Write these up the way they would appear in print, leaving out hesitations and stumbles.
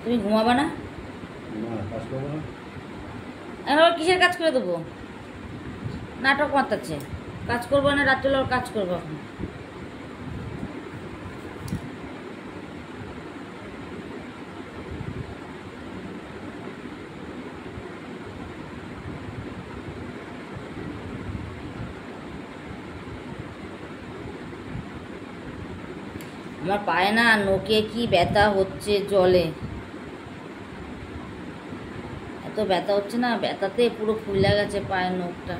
তুমি ঘুমাবা না? না, কাজ করবো না। এখন আবার কিসের কাজ করে দেবো? নাটক মাতাচ্ছে। কাজ করবো না, রাত্রে ওর কাজ করবো এখন। আমার পায়ে না নোকে কি ব্যথা হচ্ছে জলে, এত ব্যথা হচ্ছে না, ব্যথাতে পুরো ফুলে গেছে পায়ের নোকটা।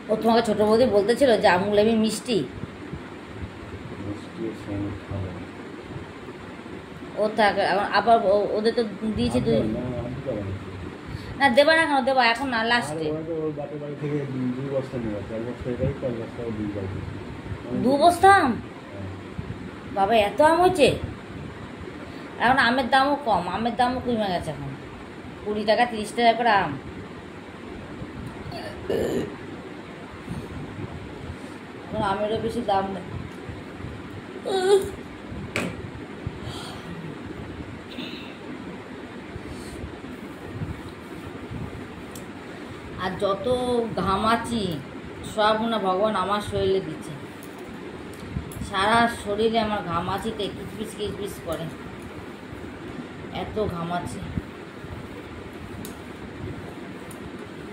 ও তোমাকে ছোট বৌদি বলতেছিল যে আমুল লেবি মিষ্টি, মিষ্টি সঙ্গে খাবো। ও থাক আবার ওদের তো দিয়েছি তুই। না, আমি তো পাবো না। না দেবা না কেন, দেবা এখন না, লাস্টে। আর ওরা তো ওর বাপের বাড়ি থেকে 2 বস্তা নিয়ে গেছে, 1 বস্তা এটাই, 5 বস্তা 2 বাড়ি। 2 বস্তা আম? বাবা এত আম হয়েছে? এখন আমের দামও কম, আমের দামও কমে গেছে এখন, 20 টাকা 30 টাকা করে আম। এখন আমেরও বেশি দাম নেই। আর যত ঘামাচি সব না ভগবান আমার শরীরে দিচ্ছে, সারা শরীরে আমার ঘামাচিতে কিচপিচ কিচপিচ করে, এত ঘামাচি,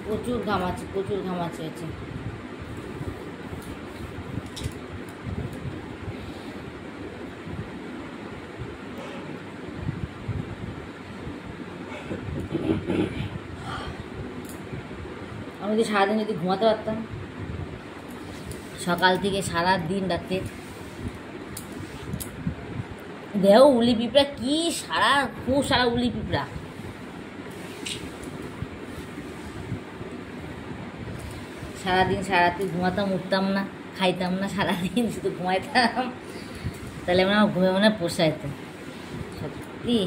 প্রচুর ঘামাচি, প্রচুর ঘামাচি আছে। আমি যদি সারাদিন যদি ঘুমাতে পারতাম, সকাল থেকে সারা দিন রাতে, দেহ উলি পিঁপড়া কি সারা খুব সারা উলি পিঁপড়া, সারাদিন সারা রাত্রি ঘুমাতাম, উঠতাম না, খাইতাম না, সারাদিন শুধু ঘুমাইতাম, তাহলে আমার ঘুমে মনে পোষাইতো সত্যি।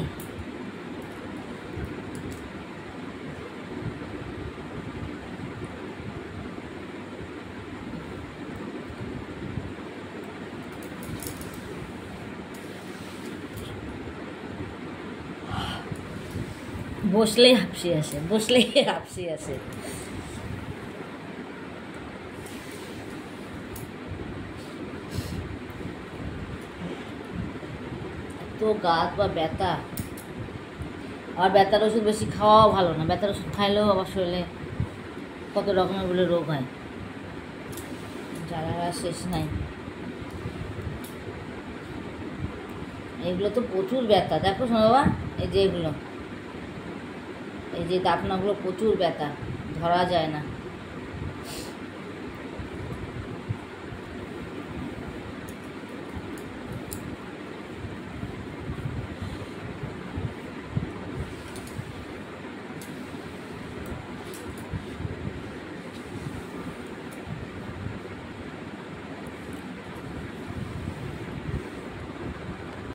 বসলেই হাঁপসি আসে, বসলেই হাঁপসি আসে। তো গা বা ব্যথা, আর ব্যথার ওষুধ বেশি খাওয়াও ভালো না, ব্যথার ওষুধ খাইলেও আবার শরীরে কত রকমের বলে রোগ হয়, জ্বালার শেষ নাই। এগুলো তো প্রচুর ব্যথা, দেখো শোনো বাবা, এই যে এগুলো, এই যে দাপনাগুলো প্রচুর ব্যথা, ধরা যায় না।